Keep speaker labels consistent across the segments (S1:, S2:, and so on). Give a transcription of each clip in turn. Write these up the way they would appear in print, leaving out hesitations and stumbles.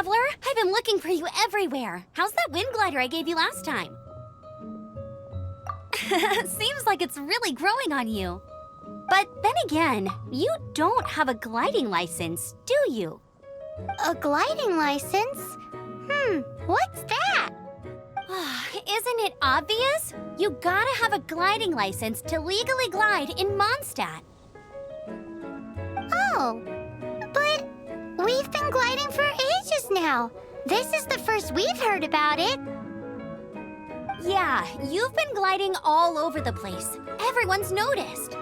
S1: traveler. I've been looking for you everywhere. How's that wind glider I gave you last time? Seems like it's really growing on you. But then again, you don't have a gliding license, do you?
S2: A gliding license? What's that?
S1: Isn't it obvious? You gotta have a gliding license to legally glide in Mondstadt.
S2: Oh, but we've been gliding for ages now. This is the first we've heard about it.
S1: Yeah, you've been gliding all over the place. Everyone's noticed.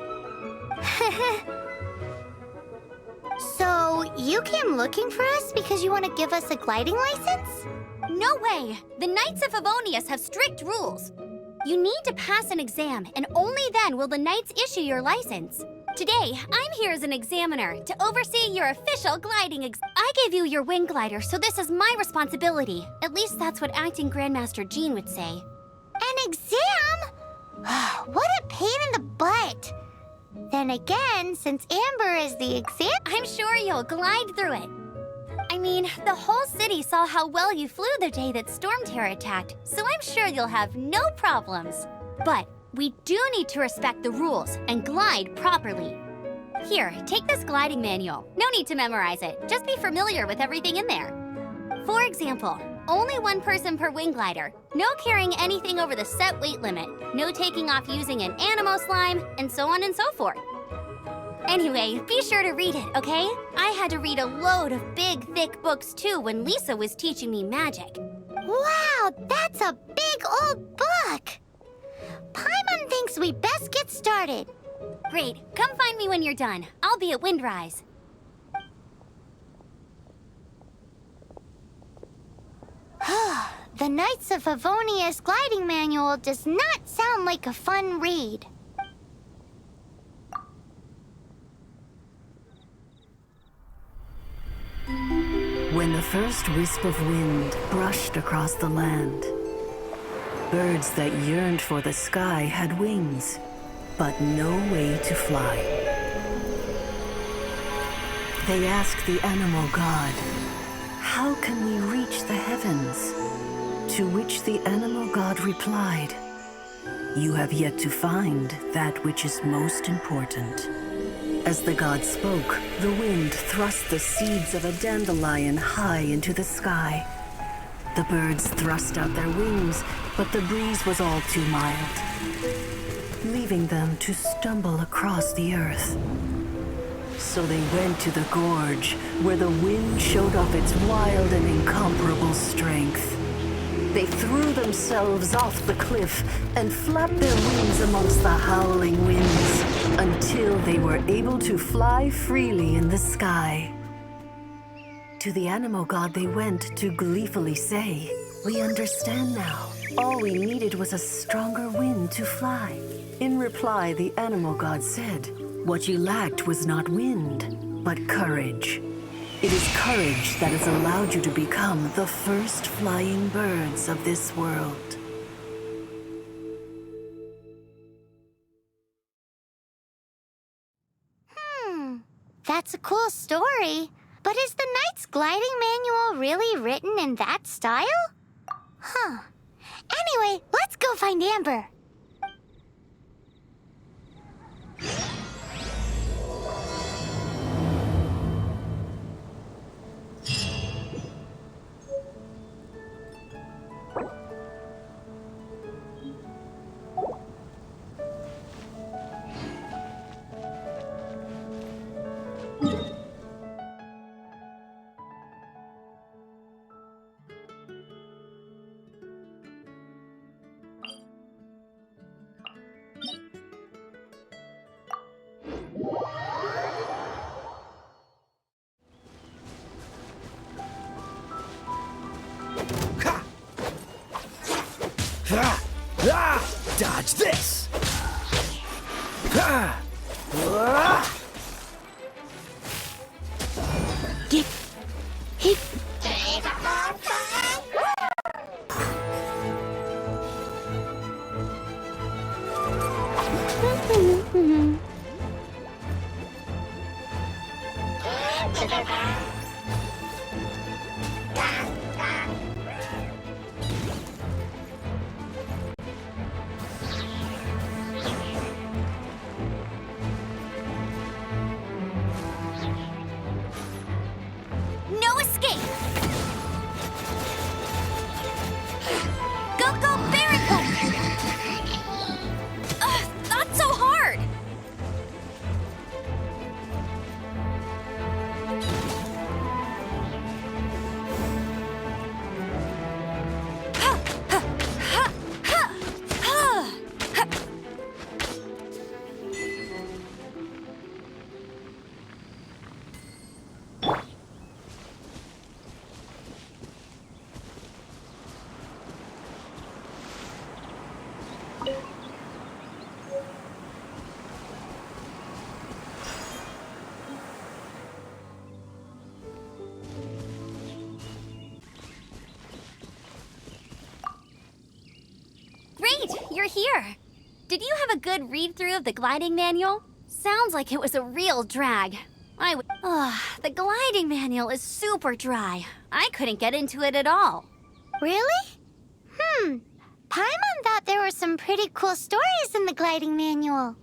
S2: So, you came looking for us because you want to give us a gliding license?
S1: No way! The Knights of Favonius have strict rules. You need to pass an exam, and only then will the Knights issue your license. Today, I'm here as an examiner to oversee your official gliding I gave you your wind glider, so this is my responsibility. At least that's what Acting Grandmaster Jean would say.
S2: An exam? What a pain in the butt. Then again, since Amber is the exam...
S1: I'm sure you'll glide through it. I mean, the whole city saw how well you flew the day that Storm Terror attacked, so I'm sure you'll have no problems. But we do need to respect the rules and glide properly. Here, take this gliding manual. No need to memorize it. Just be familiar with everything in there. For example, only one person per wing glider, no carrying anything over the set weight limit, no taking off using an animo slime, and so on and so forth. Anyway, be sure to read it, okay? I had to read a load of big, thick books too when Lisa was teaching me magic.
S2: Wow, that's a big old book! Paimon thinks we best get started.
S1: Great, come find me when you're done. I'll be at Windrise.
S2: The Knights of Favonius gliding manual does not sound like a fun read.
S3: When the first wisp of wind brushed across the land, birds that yearned for the sky had wings, but no way to fly. They asked the animal god, "How can we reach the heavens?" To which the animal god replied, "You have yet to find that which is most important." As the god spoke, the wind thrust the seeds of a dandelion high into the sky. The birds thrust out their wings, but the breeze was all too mild, leaving them to stumble across the earth. So they went to the gorge, where the wind showed off its wild and incomparable strength. They threw themselves off the cliff and flapped their wings amongst the howling winds until they were able to fly freely in the sky. To the animal god they went to gleefully say, "We understand now. All we needed was a stronger wind to fly." In reply, the animal god said, "What you lacked was not wind, but courage. It is courage that has allowed you to become the first flying birds of this world."
S2: That's a cool story. But is the Knight's gliding manual really written in that style? Anyway, let's go find Amber.
S1: you're here. Did you have a good read-through of the gliding manual? Sounds like it was a real drag. The gliding manual is super dry. I couldn't get into it at all.
S2: Really? Paimon thought there were some pretty cool stories in the gliding manual.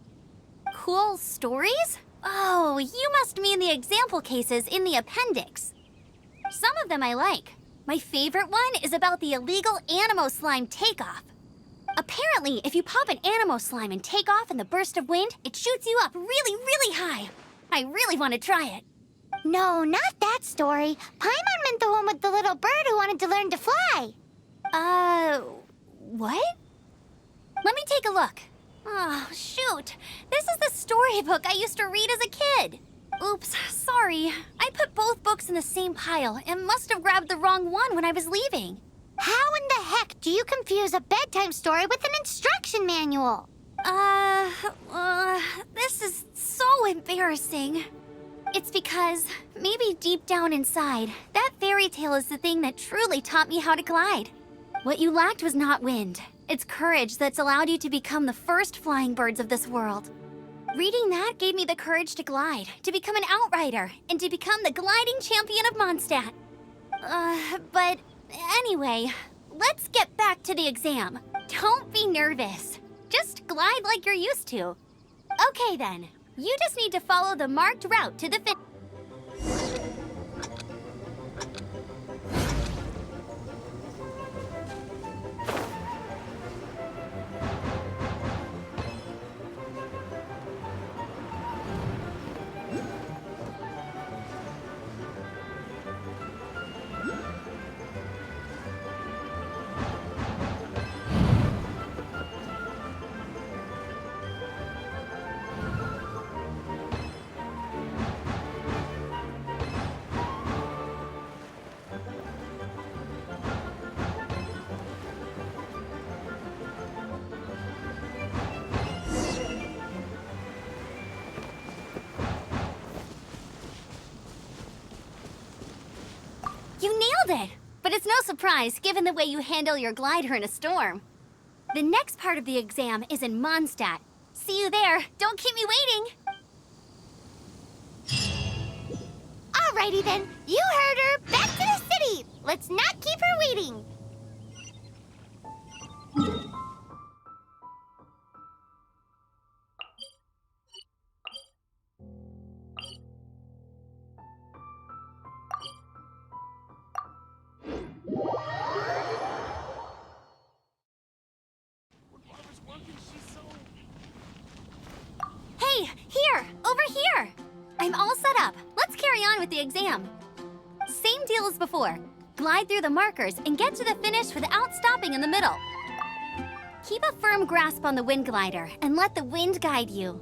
S1: Cool stories? Oh, you must mean the example cases in the appendix. Some of them I like. My favorite one is about the illegal Animo slime takeoff. Apparently, if you pop an Animo slime and take off in the burst of wind, it shoots you up really, really high. I really want to try it.
S2: No, not that story. Paimon meant the one with the little bird who wanted to learn to fly.
S1: What? Let me take a look. Oh, shoot. This is the storybook I used to read as a kid. Oops, sorry. I put both books in the same pile and must have grabbed the wrong one when I was leaving.
S2: How in the heck do you confuse a bedtime story with an instruction manual?
S1: This is so embarrassing. It's because, maybe deep down inside, that fairy tale is the thing that truly taught me how to glide. What you lacked was not wind. It's courage that's allowed you to become the first flying birds of this world. Reading that gave me the courage to glide, to become an outrider, and to become the gliding champion of Mondstadt. But anyway, let's get back to the exam. Don't be nervous. Just glide like you're used to. Okay then, you just need to follow the marked route to the finish. You nailed it! But it's no surprise, given the way you handle your glider in a storm. The next part of the exam is in Mondstadt. See you there. Don't keep me waiting.
S2: Alrighty then, you heard her. Back to the city. Let's not keep her waiting.
S1: Hey, here! Over here! I'm all set up. Let's carry on with the exam. Same deal as before. Glide through the markers and get to the finish without stopping in the middle. Keep a firm grasp on the wind glider and let the wind guide you.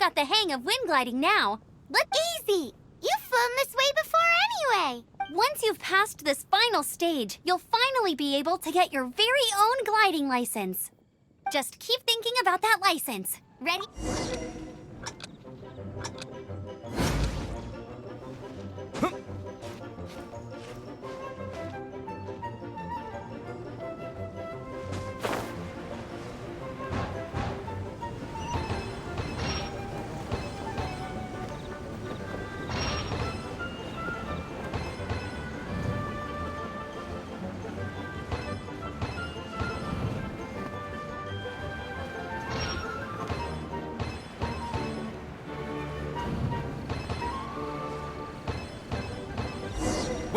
S1: got the hang of wind gliding now.
S2: Easy! You've flown this way before anyway!
S1: Once you've passed this final stage, you'll finally be able to get your very own gliding license. Just keep thinking about that license. Ready?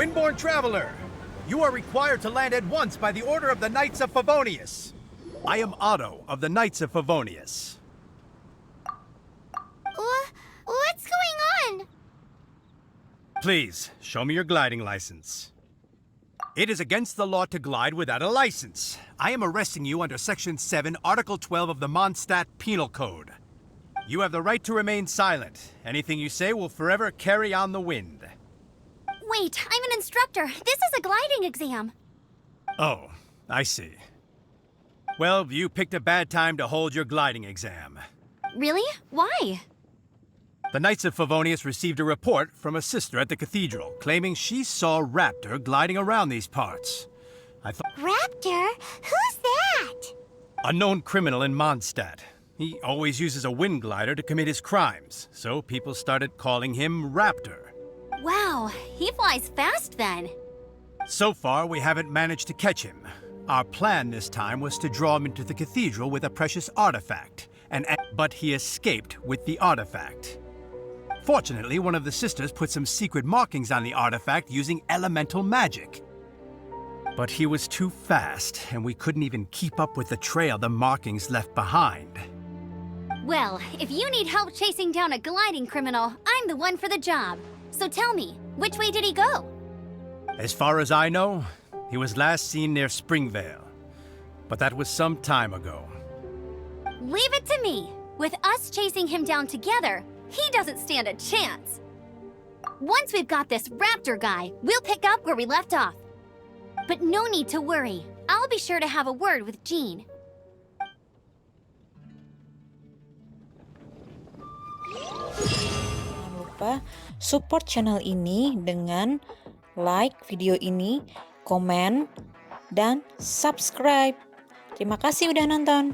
S4: Windborne traveler, you are required to land at once by the order of the Knights of Favonius. I am Otto of the Knights of Favonius.
S2: What's going on?
S4: Please, show me your gliding license. It is against the law to glide without a license. I am arresting you under Section 7, Article 12 of the Mondstadt Penal Code. You have the right to remain silent. Anything you say will forever carry on the wind.
S1: Wait, I'm an instructor. This is a gliding exam.
S4: Oh, I see. Well, you picked a bad time to hold your gliding exam.
S1: Really? Why?
S4: The Knights of Favonius received a report from a sister at the cathedral claiming she saw Raptor gliding around these parts. I thought
S2: Raptor? Who's that?
S4: a known criminal in Mondstadt. He always uses a wind glider to commit his crimes, so people started calling him Raptor.
S1: Wow, he flies fast then.
S4: So far, we haven't managed to catch him. Our plan this time was to draw him into the cathedral with a precious artifact, but he escaped with the artifact. Fortunately, one of the sisters put some secret markings on the artifact using elemental magic. But he was too fast, and we couldn't even keep up with the trail the markings left behind.
S1: Well, if you need help chasing down a gliding criminal, I'm the one for the job. So tell me, which way did he go?
S4: As far as I know, he was last seen near Springvale. But that was some time ago.
S1: Leave it to me. With us chasing him down together, he doesn't stand a chance. Once we've got this Raptor guy, we'll pick up where we left off. But no need to worry. I'll be sure to have a word with Jean.
S5: Jangan lupa support channel ini dengan like video ini, komen, dan subscribe. Terima kasih udah nonton.